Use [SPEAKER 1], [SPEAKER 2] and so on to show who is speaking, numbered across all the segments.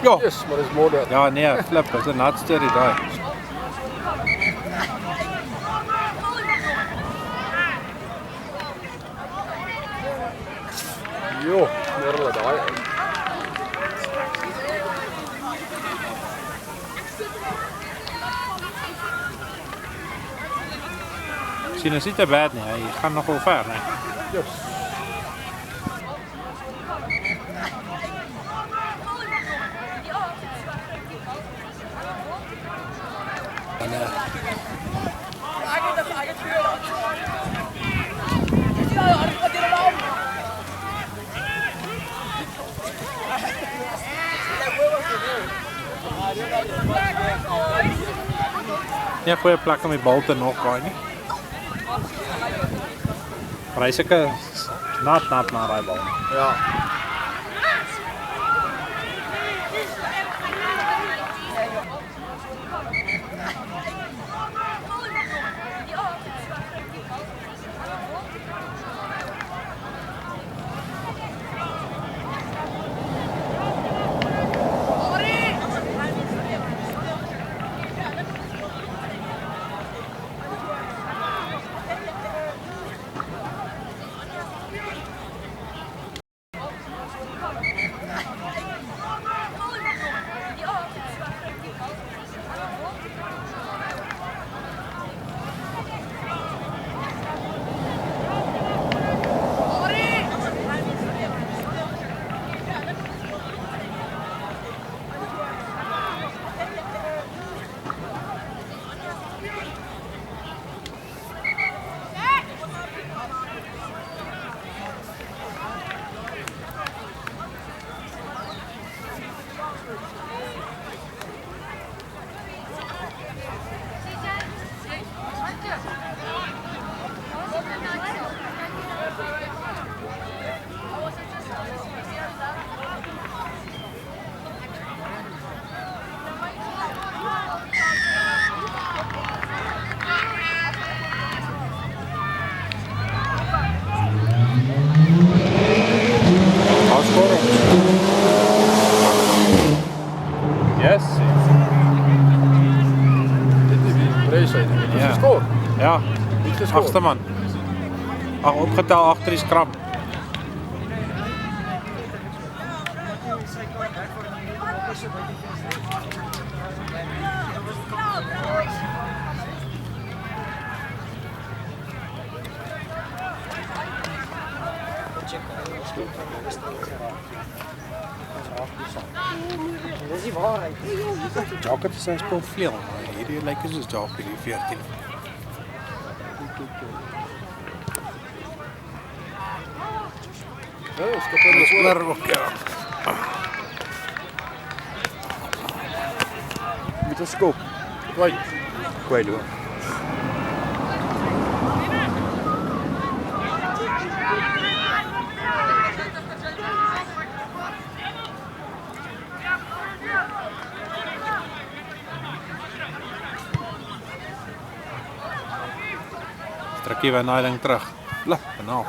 [SPEAKER 1] Ja.
[SPEAKER 2] Yes, maar dis modder.
[SPEAKER 1] Ja, nee, flip, dis 'n nat storie daai.
[SPEAKER 2] Jo, meer hulle daai uit.
[SPEAKER 1] Sien, is nie te bad nie. Hy gaan nogal ver, nee.
[SPEAKER 2] Yes.
[SPEAKER 1] En nie 'n goeie plek om die bal te nok daai nie. Maar hy seker nat na daai bal.
[SPEAKER 2] Ja.
[SPEAKER 1] Yes.
[SPEAKER 2] Dit is die Breesheid. Het is
[SPEAKER 1] Ja.
[SPEAKER 2] gescoord.
[SPEAKER 1] Ja,
[SPEAKER 2] Niet gescoord.
[SPEAKER 1] agste man. Ag opgetel agter die skram.
[SPEAKER 3] Dis die waarheid.
[SPEAKER 1] Jacket is hy speel veel, maar hierdie lyk soos Jacket die 14.
[SPEAKER 2] Ja, skop in die oor.
[SPEAKER 1] Maar ook ja.
[SPEAKER 2] Met 'n skop. Kwyt.
[SPEAKER 1] Kwyt hoor. Trekkie we daai ding terug. Flip, nou.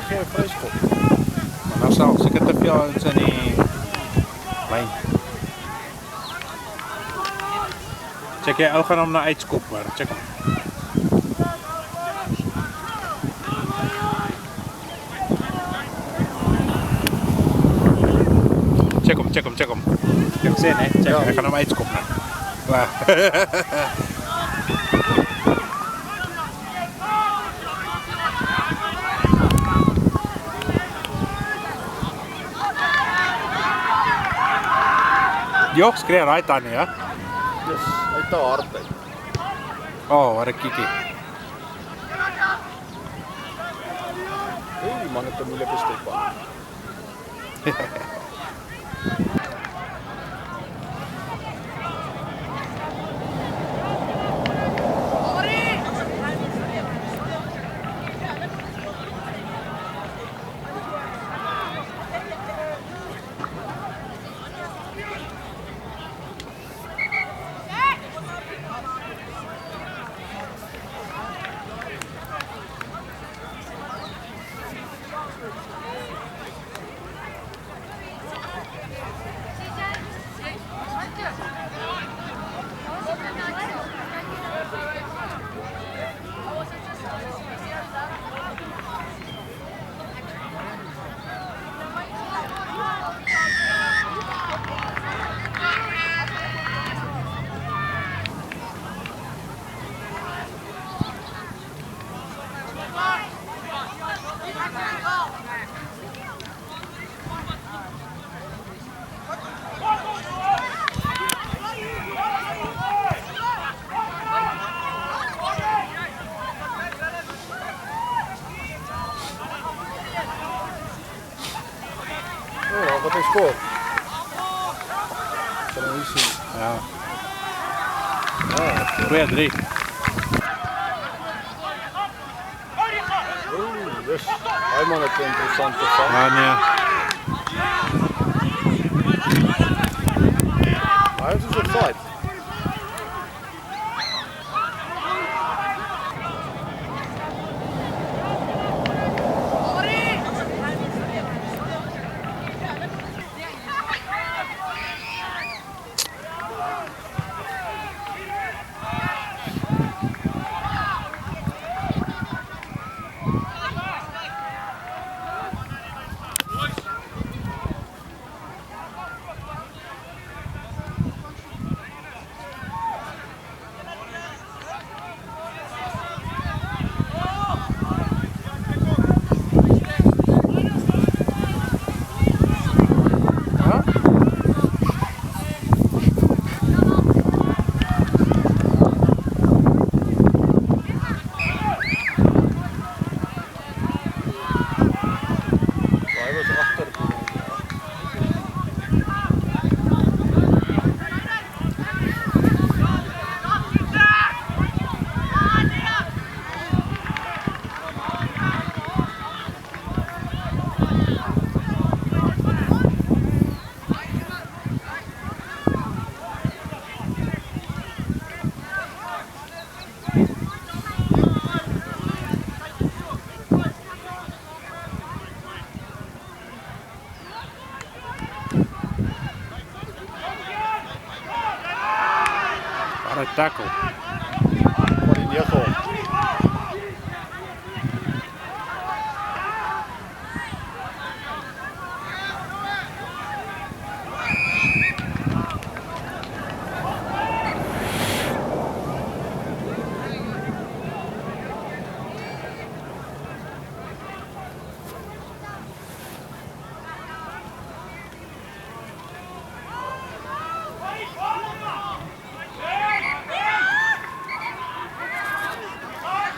[SPEAKER 1] Geen vryskop. Maar nou sal seker te veel ouens in die lyn. Check jy ou gaan hom na uitskop hoor. Check hom. Check hom. Ek sê net, check, hy gaan hom uitskop nou. Klaar. Joh, skree right aan ja.
[SPEAKER 2] Yes, hy te hard uit.
[SPEAKER 1] Oh, wat 'n kiekie.
[SPEAKER 2] Die man het 'n moeilike step aan. Oh, wat hy skoor. Kan jy sien?
[SPEAKER 1] Ja. 2-3.
[SPEAKER 2] Ooh, yes. Hy man het 'n interessante vang.
[SPEAKER 1] Ja nee.
[SPEAKER 2] Hy is op side. Hy was agter.
[SPEAKER 1] Wat 'n tackle.
[SPEAKER 2] Maar die 9 hom.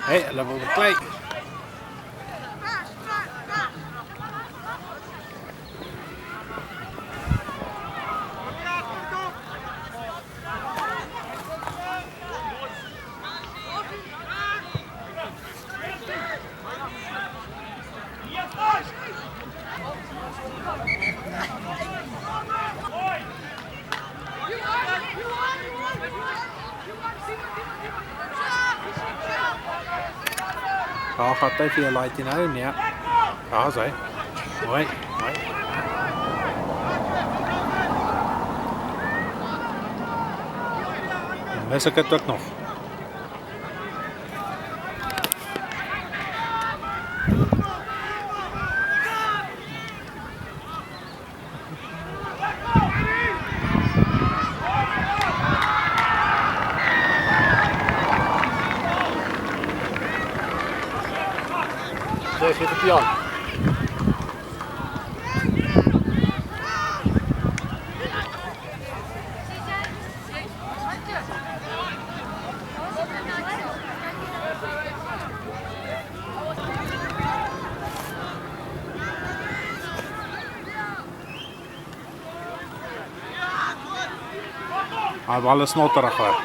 [SPEAKER 1] Hey, hulle wil beklei. Daar gaat hy vir jou laai nou, nee. Daar is hy. Mooi, mooi. Mis ek het ook nog.
[SPEAKER 2] Geef het Jan.
[SPEAKER 1] Hy bal is snotterig hoor.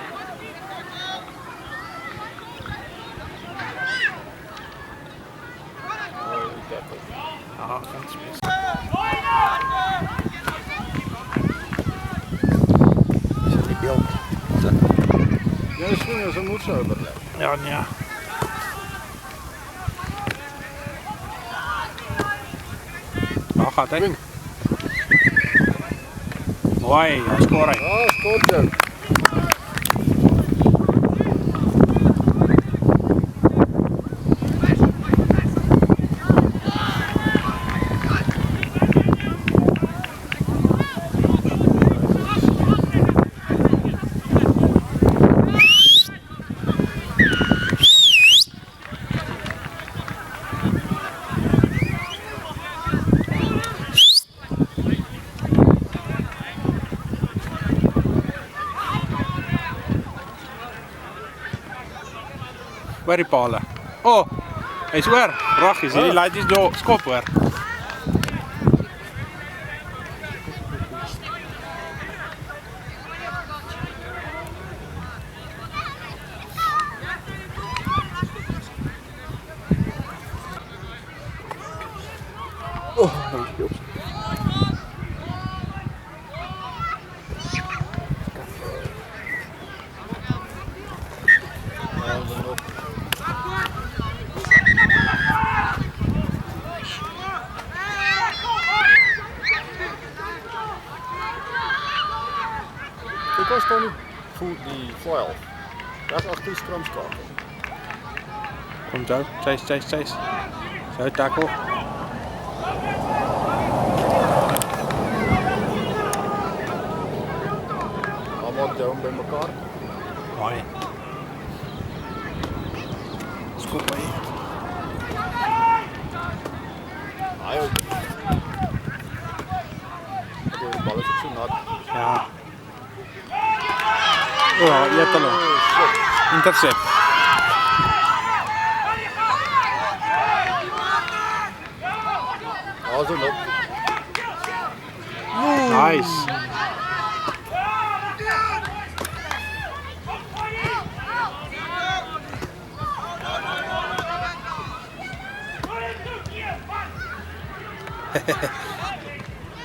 [SPEAKER 1] Ja, kan spes.
[SPEAKER 2] Is die beeld? Ja, dis goed, ons moet so oorlê.
[SPEAKER 1] Ja, nee. Waar gaat hy? Mooi, ja, skoor hy.
[SPEAKER 2] Ja, skot jou.
[SPEAKER 1] Waar die pale. Oh, hy's oor. Raggies, hierdie laaitjies daar skop hoor.
[SPEAKER 2] Oh, dankie. Ek was dan nie voel die foil. Dat is agter die skramskakel.
[SPEAKER 1] Kom Joe, chase. Zo tackle.
[SPEAKER 2] Almal down by mekaar.
[SPEAKER 1] Mooi. Skop by.
[SPEAKER 2] Haai ook. Die bal is so nat.
[SPEAKER 1] Ja. Oh, Jetalo. Intercept.
[SPEAKER 2] Also nog.
[SPEAKER 1] Nice.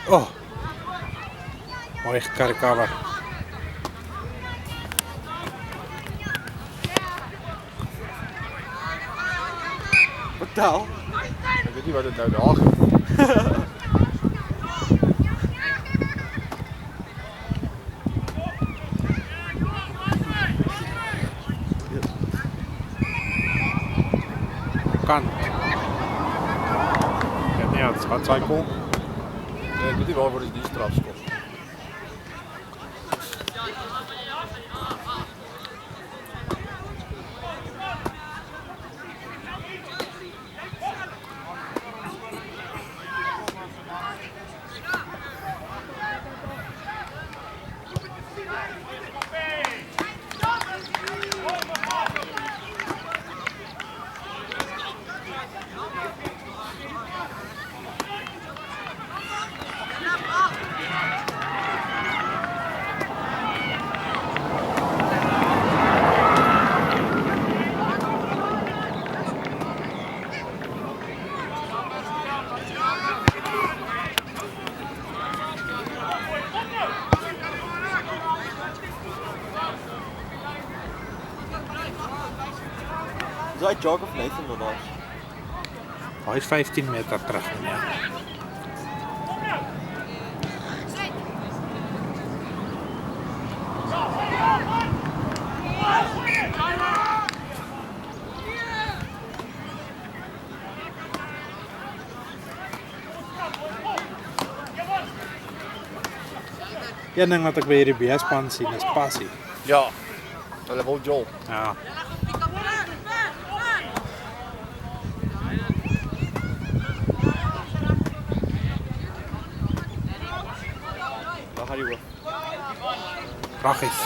[SPEAKER 1] Oh. Mooi gekarikawa.
[SPEAKER 2] Vertel. Ek weet nie wat dit nou daar gaan.
[SPEAKER 1] Kan. Ik weet niet, het gaat cycle.
[SPEAKER 2] Nee, ek weet nie waarvoor is die strafskop.
[SPEAKER 3] Is hy jog of Nathan of daar?
[SPEAKER 1] Hij is 15 meter terug. Ja. Een ding wat ek by hierdie B-span sien is passie.
[SPEAKER 2] Ja. Hulle wil Joel.
[SPEAKER 1] Ja.
[SPEAKER 3] Daar gaan die hoof.
[SPEAKER 1] Raggies.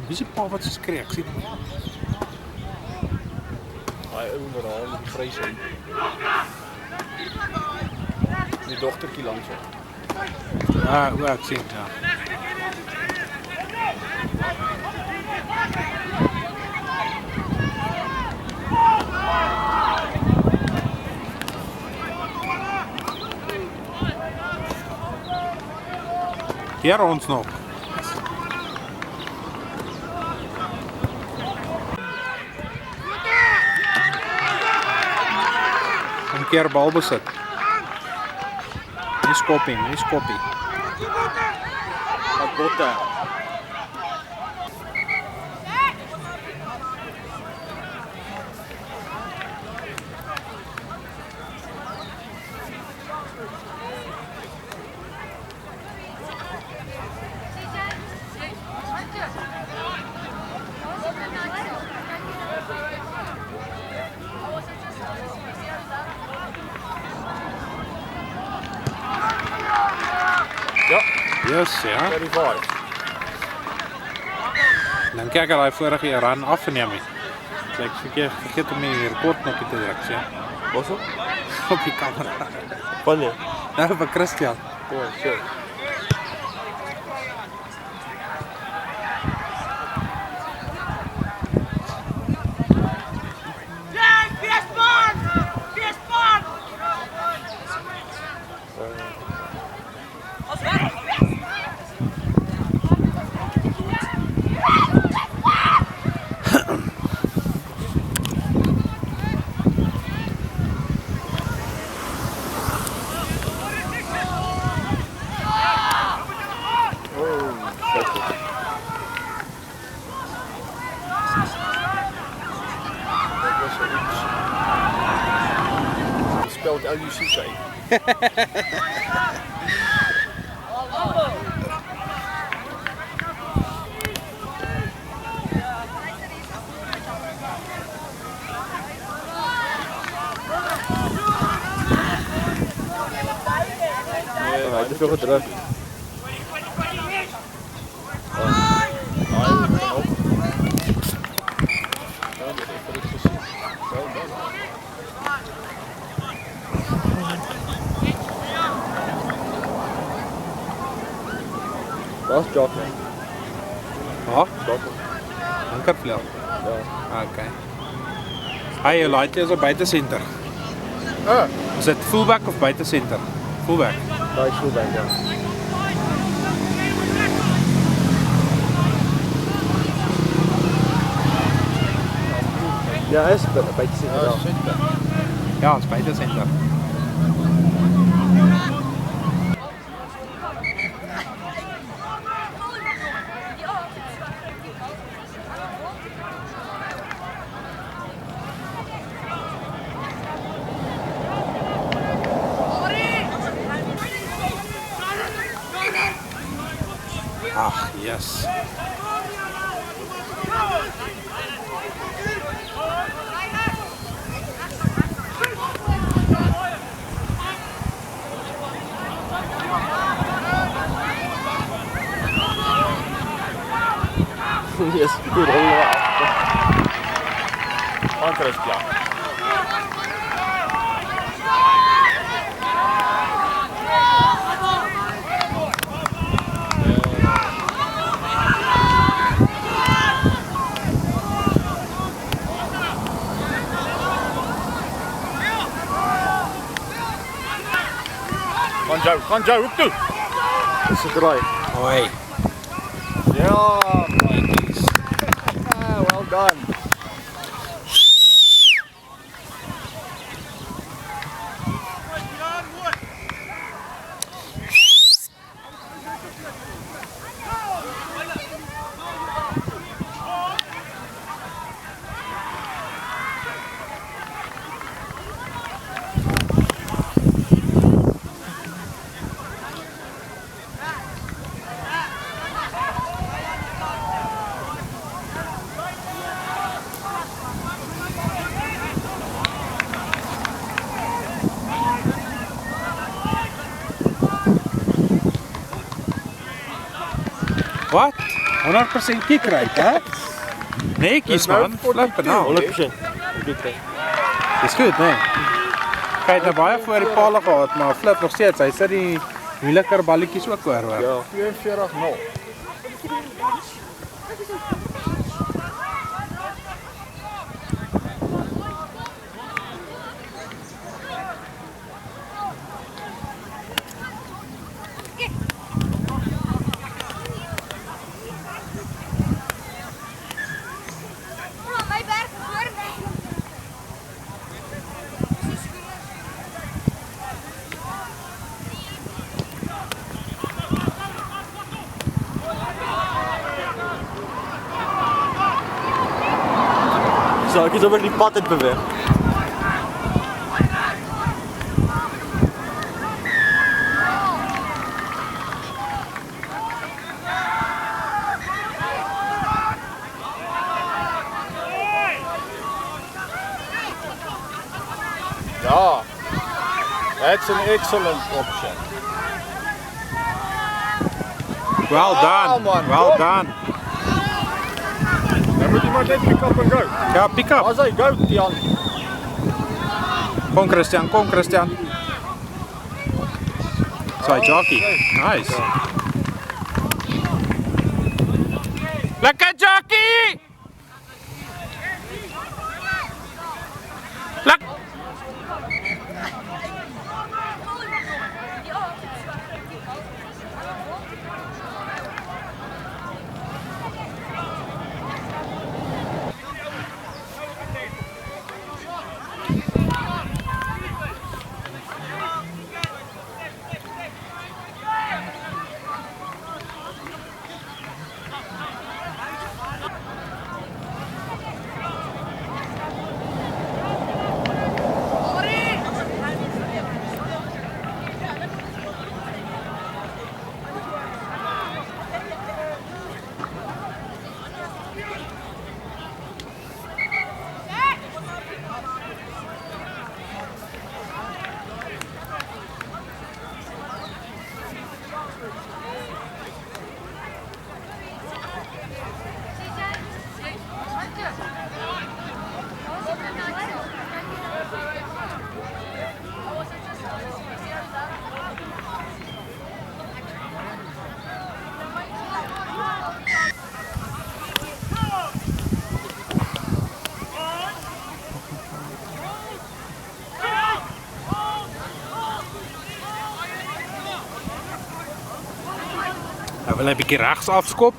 [SPEAKER 1] Wie is die pa wat so skree? Ek sien hom.
[SPEAKER 2] Daai ou onderhaal met die vrysin. Die dogtertjie langs hom.
[SPEAKER 1] Ja, ek sien, ja. Hier ons nog. Een keer bal besit. Nie skoppie.
[SPEAKER 3] Wat botte.
[SPEAKER 2] Ja,
[SPEAKER 1] Yes, ja.
[SPEAKER 2] 35.
[SPEAKER 1] Dan kyk hy daai vorige run afgeneem het. Ek vergeet om die rekordknopie te druk, ja.
[SPEAKER 3] Wat so?
[SPEAKER 1] Op die kamera.
[SPEAKER 3] Wanneer?
[SPEAKER 1] Nou vir Christian.
[SPEAKER 3] Oh, shit.
[SPEAKER 2] Spelled L-U-C-K.
[SPEAKER 3] Hij heeft te veel gedrukt. Dat is Joker.
[SPEAKER 1] Ja,
[SPEAKER 3] Joker.
[SPEAKER 1] ankervleur.
[SPEAKER 3] Ja.
[SPEAKER 1] Okay. Hy laat jy as 'n buitesenter.
[SPEAKER 2] Ah,
[SPEAKER 1] Is dit fullback of buitesenter? Fullback.
[SPEAKER 3] Dat is goed, ja. Ja, hij is een beetje zitten
[SPEAKER 2] ja,
[SPEAKER 3] wel.
[SPEAKER 2] center.
[SPEAKER 1] Ja, is buitesenter. Ach, yes.
[SPEAKER 3] Yes, goed rollen af.
[SPEAKER 2] Anker is klaar. Gaan Joe, hoek toe!
[SPEAKER 3] Dat is een draai.
[SPEAKER 1] Hoi.
[SPEAKER 2] Ja,
[SPEAKER 1] Ladies.
[SPEAKER 2] well done.
[SPEAKER 1] Wat? 100% kiekrijk, hè? Netjies man, flippen nou.
[SPEAKER 3] 100%.
[SPEAKER 1] Dis goed, nee. Hy het nou baie voor die pale gehad, maar flip nog steeds. Hy sit die moeiliker balletjies ook oor.
[SPEAKER 3] Ja.
[SPEAKER 2] 42-0.
[SPEAKER 3] Zo, ik is over die pad in beweeg.
[SPEAKER 2] Ja, that's an excellent option.
[SPEAKER 1] Well done,
[SPEAKER 2] man,
[SPEAKER 1] well
[SPEAKER 2] kom.
[SPEAKER 1] done.
[SPEAKER 2] Dan moet iemand net pick up and go.
[SPEAKER 1] Ja, pick up.
[SPEAKER 2] As hy go, Tian.
[SPEAKER 1] Kom Christian, kom Christian. Sorry, jockey. Nice. Lekker jockey! Lekker. Hij wil een beetje rechts afskop.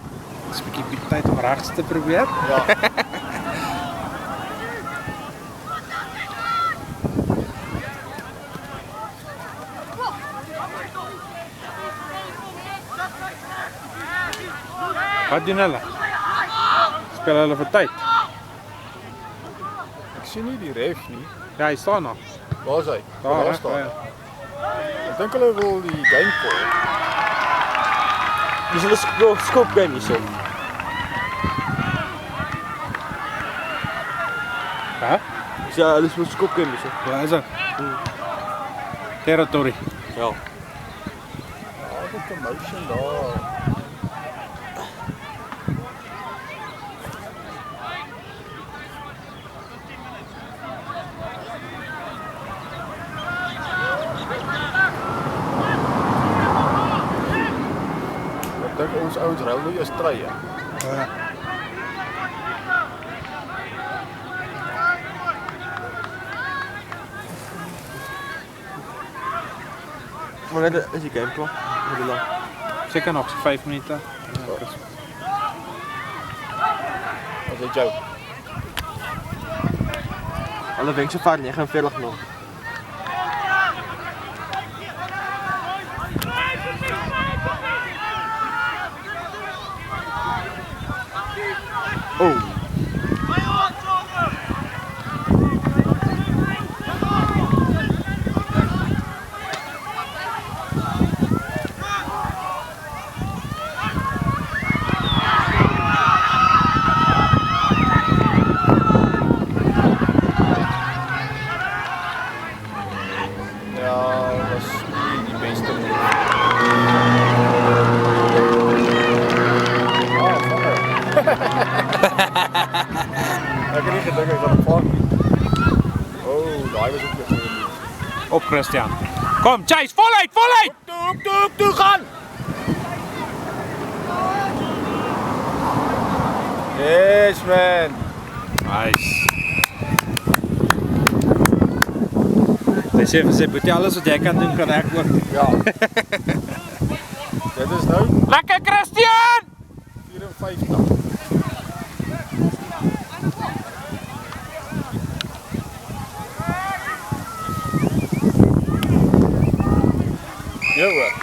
[SPEAKER 1] Het is een beetje tijd om rechts te proberen.
[SPEAKER 2] Ja.
[SPEAKER 1] Wat doen hulle? Speel hulle vir tyd?
[SPEAKER 2] Ek sien nie die ref nie.
[SPEAKER 1] Ja, hy staan nog.
[SPEAKER 2] Waar is hy?
[SPEAKER 1] Daar,
[SPEAKER 2] Daar
[SPEAKER 1] hè?
[SPEAKER 2] staan.
[SPEAKER 1] Ja.
[SPEAKER 2] Ek dink hulle wil die game call.
[SPEAKER 3] Dus dat is een scope game niet zo.
[SPEAKER 1] Hè?
[SPEAKER 3] Dus ja, dat is een scope game niet zo.
[SPEAKER 1] Ja, is dat? Territory.
[SPEAKER 3] Ja.
[SPEAKER 2] Ja, die commotion daar. Ek dink ons ouens ruil nou eers trui.
[SPEAKER 1] Ja.
[SPEAKER 3] Maar net is die game klaar. Hoe lang?
[SPEAKER 1] Zeker nog 5 minuten.
[SPEAKER 2] As 'n joke.
[SPEAKER 3] Alle wensen vaart 49 nog. Oh.
[SPEAKER 2] Ja, dat was nie die beste move. gedink hy gaan vang. Daai was ook 'n goeie move.
[SPEAKER 1] Op Christian. Kom, Chase, voluit, voluit!
[SPEAKER 2] Toe gaan. Yes man.
[SPEAKER 1] Nice.
[SPEAKER 3] Hy sê vir sy boetie alles wat jy kan doen kan ek ook.
[SPEAKER 2] Ja. Dit is nou
[SPEAKER 1] Lekker Christian!
[SPEAKER 2] 54. Ja hoor.